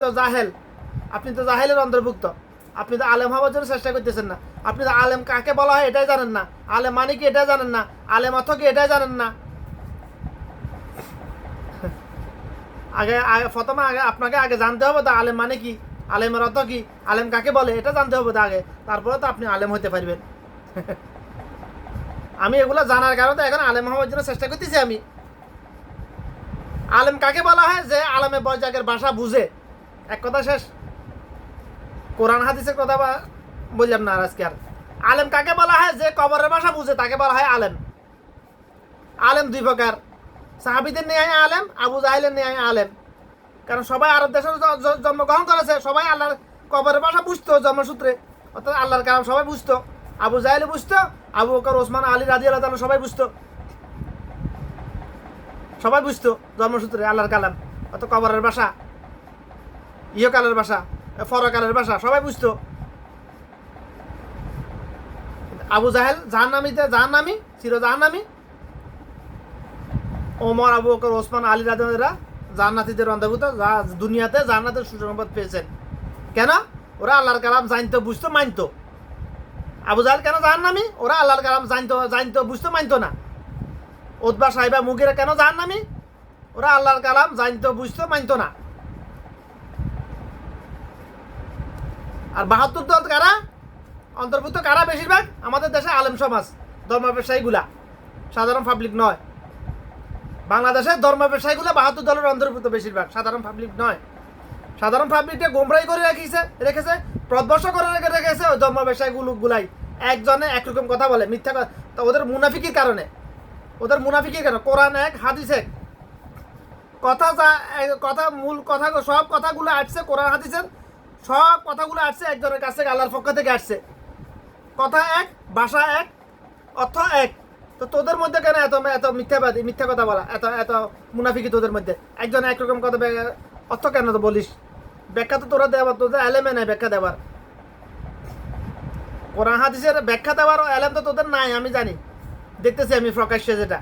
তো জাহেল, আপনি তো জাহেলের অন্তর্ভুক্ত। আপনি তো আলেম হওয়ার জন্য চেষ্টা করতেছেন না। আপনি তো আলেম কাকে বলা হয় এটাই জানেন না। আলেম মানে কি এটাই জানেন না। আলেম অর্থ কি এটাই জানেন না। প্রথমে আপনাকে আগে জানতে হবে তো আলেম মানে কি, আলেমের অর্থ কি, আলেম কাকে বলে এটা জানতে হবে তো আগে, তারপরে তো আপনি আলেম হতে পারবেন। আমি এগুলো জানার কারণে তো এখন আলেম হওয়ার জন্য চেষ্টা করতেছি আমি। আলেম কাকে বলা হয়? যে আলেমে বৈজাগের ভাষা বুঝে। এক কথা শেষ। কোরআন হাদিসের কথা বললাম না আজকে আর। আলেম কাকে বলা হয়? যে কবরের ভাষা বুঝে তাকে বলা হয় আলেম। আলেম দুই প্রকার, সাহাবিদের নিয়ে আলেম, আবু জাহেলের নিয়ে আলেম। কারণ সবাই আরব দেশে জন্মগ্রহণ করেছে, সবাই আল্লাহর কবরের ভাষা বুঝতো জন্মসূত্রে, অর্থাৎ আল্লাহর কালাম সবাই বুঝতো। আবু জাহেল বুঝতো, আবু বকর, ওসমান, আলী রাদিয়াল্লাহু তাআলা সবাই বুঝতো, সবাই বুঝতো জন্মসূত্রে আল্লাহর কালাম, অত কবরের ভাষা, ইহকালের ভাষা, ফরকালের ভাষা সবাই বুঝতো। আবু জাহেল জাহান্নামী, চির জাহান্নামী। ওমর, আবু বকর, ওসমান, আলী রাদিয়াল্লাহু জান্নাতীদের অন্তর্ভুক্ত, যা দুনিয়াতে জান্নাতের সুসংবাদ পেয়েছেন। কেন? ওরা আল্লাহর কালাম জানতো, বুঝতো, মানতো। আবু জাহেল কেন জাহান্নামী? ওরা আল্লাহর কালাম জানতো, বুঝতো, মানতো না। উতবা, সাইবা, মুগিরা কেন জাহান্নামী? ওরা আল্লাহর কালাম জানতো, বুঝতো, মানতো না। আর ৭২ দল কারা অন্তর্ভুক্ত? কারা বেশিরভাগ? আমাদের দেশে আলেম সমাজ, ধর্ম ব্যবসায়ীগুলা, সাধারণ পাবলিক নয়। বাংলাদেশের ধর্ম ব্যবসায়ীগুলো ৭২ দলের অন্তর্ভুক্ত বেশিরভাগ, সাধারণ পাবলিক নয়। সাধারণ পাবলিকটা গোমরাই করে রেখেছে, প্রদবর্ষ করে রেখেছে ওই ধর্ম ব্যবসায়ীগুলাই। একজনে একরকম কথা বলে, মিথ্যা কথা। ওদের মুনাফিকির কারণে, কোরআন এক, হাদিস এক। কথা মূল কথা, সব কথাগুলো আসছে কোরআন হাদিসের, সব কথাগুলো আসছে একজনের কাছ থেকে, আল্লাহর পক্ষ থেকে আসছে। কথা এক, ভাষা এক, অর্থ এক। তো তোদের মধ্যে কেন এত মিথ্যা কথা বলা, এত মুনাফিকি তোদের মধ্যে? একজন একরকম কথা অর্থ কেন তো বলিস? ব্যাখ্যা তো তোরা দেওয়ার, তোদের এলেমে নাই ব্যাখ্যা দেওয়ার। কোরআন হাদিসের ব্যাখ্যা দেওয়ার এলেম তো তোদের নাই, আমি জানি, দেখতেছি আমি প্রকাশ্যে যেটা।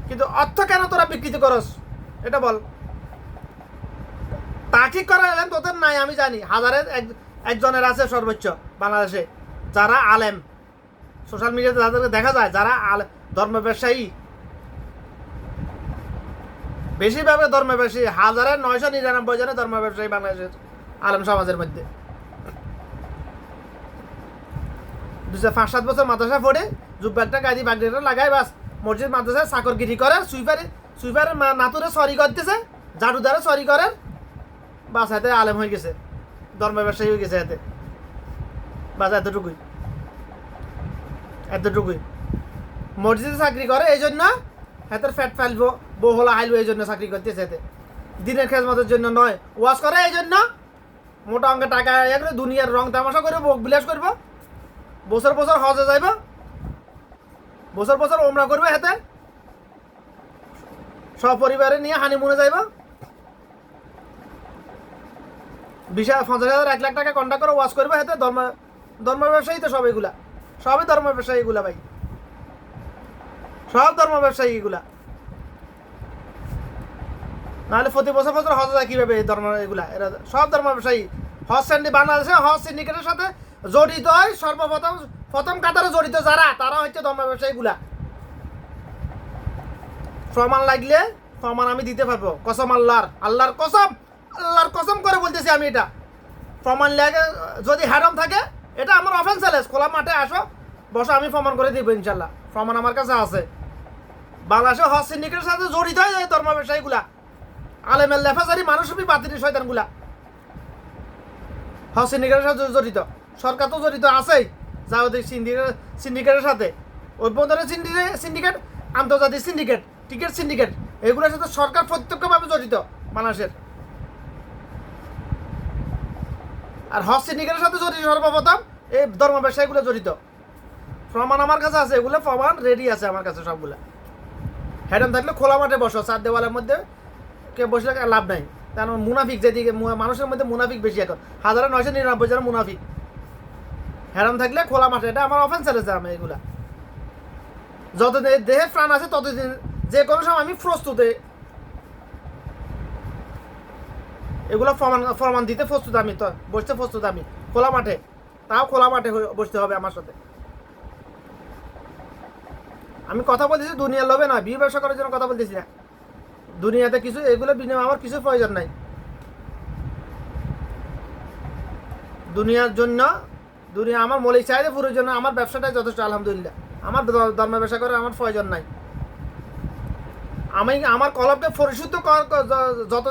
কিন্তু অর্থ কেন তোরা বিকৃত করস এটা বল। তাকিক করার এলেম তোদের নাই, আমি জানি। হাজারের একজনের আছে সর্বোচ্চ বাংলাদেশে, যারা আলেম, সোশ্যাল মিডিয়াতে যাদেরকে দেখা যায়, যারা ধর্ম ব্যবসায়ী, বেশিরভাগ ধর্ম ব্যবসায়ী, ১,৯৯৯ জনের ধর্ম ব্যবসায়ী বাংলাদেশের আলেম সমাজের মধ্যে। ৫-৭ বছর মাদ্রাসা পড়ে জুব্বা একটা গাড়ি বাগড়িটা লাগায়, বাস মসজিদ মাদ্রাসায় চাকরগিরি করে, সুইপারে নাতুরে সরি করতেছে, ঝাড়ুদারে সরি করে, বাস হাতে আলেম হয়ে গেছে, ধর্ম ব্যবসায়ী হয়ে গেছে হাতে। বাস এতটুকুই। মসজিদে চাকরি করে এই জন্য, হাতের ফ্যাট ফাইলবো, বহলা হাইলবো, এই জন্য চাকরি করতেছে হাতে, দিনের খেজমতের জন্য নয়। ওয়াশ করে এই জন্য, মোটা অঙ্কের টাকা করে দুনিয়ার রং তামাশা করবো, ভোগ বিলাস করবো, বছর বছর হজে যাইব, বছর বছর ওমরা করবে, হাতে সপরিবারে নিয়ে হানিমুনে যাইব, 50,000 1 লাখ টাকা কন্ট্যাক্ট করে ওয়াশ করবে হাতে। ধর্ম ব্যবসায়ী তো সব এগুলা, সবই ধর্ম ব্যবসায়ী এগুলা ভাই, সব ধর্ম ব্যবসায়ী এগুলা। নাহলে প্রতি বছর বছর হজ যায় কিভাবে? এই ধর্ম এগুলা, এরা সব ধর্ম ব্যবসায়ী। বাংলাদেশে হজ সিন্ডিকেটের সাথে জড়িত হয় প্রথম কাতারে জড়িত যারা, তারা হচ্ছে ধর্ম ব্যবসায়ীগুলা। প্রমাণ লাগলে প্রমাণ আমি দিতে পারবো, কসম আল্লাহর কসম করে বলতেছি আমি। এটা প্রমাণ লাগে, যদি হ্যারাম থাকে, এটা আমার অফেন্সেলেস, খোলা মাঠে আসো, বসো, আমি প্রমাণ করে দিব ইনশাল্লাহ। প্রমাণ আমার কাছে আছে। বাংলাদেশে হজ সিন্ডিকেটের সাথে জড়িত হয় এই ধর্ম ব্যবসায়ীগুলা, আলেমের লেফাজারি মানুষই বাতিল শয়তানগুলা, হজ সিন্ডিকেটের সাথে জড়িত। সরকার তো জড়িত আছেই, যা ওদের সিন্ডিকেটের সাথে, অভ্যন্তরীণ সিন্ডিকেট, আন্তর্জাতিক সিন্ডিকেট, টিকিট সিন্ডিকেট, এগুলোর সাথে সরকার প্রত্যক্ষভাবে জড়িত বাংলাদেশের। আর হজ সিন্ডিকেটের সাথে জড়িত সর্বপ্রথম এই ধর্ম ব্যবসায়ীগুলো জড়িত। প্রমাণ আমার কাছে আছে, এগুলো প্রমাণ রেডি আছে আমার কাছে সবগুলা। হ্যাডম থাকলে খোলা মাঠে বসো, 4 দেওয়ালের মধ্যে কে বসলে লাভ নাই। কারণ মুনাফিক যেদিকে, মানুষের মধ্যে মুনাফিক বেশি এখন, ১,৯৯৯ জন মুনাফিক। হ্যাডম থাকলে খোলা মাঠে, এটা আমার অফেন্স চলেছে। আমি এগুলা যতদিন দেহে প্রাণ আছে ততদিন যে কোনো সময় আমি প্রস্তুতে। এগুলো প্রমাণ দিতে প্রস্তুত আমি, তো বসতে প্রস্তুত আমি খোলা মাঠে, তাও খোলা মাঠে বসতে হবে আমার সাথে। আমি কথা বলতেছি দুনিয়ার লোভে নয়, বিয়ে ব্যবসা করার জন্য কথা বলতেছি না। দুনিয়াতে কিছু এগুলো বিনিময়ে আমার কিছু প্রয়োজন নাই। দুনিয়ার জন্য, দুনিয়া আমার মৌলিক চাহিদা পুরোর জন্য আমার ব্যবসাটাই যথেষ্ট, আলহামদুলিল্লাহ। আমার ধর্ম ব্যবসা করে আমার প্রয়োজন নাই। আমি আমার কলবকে পরিশুদ্ধ যত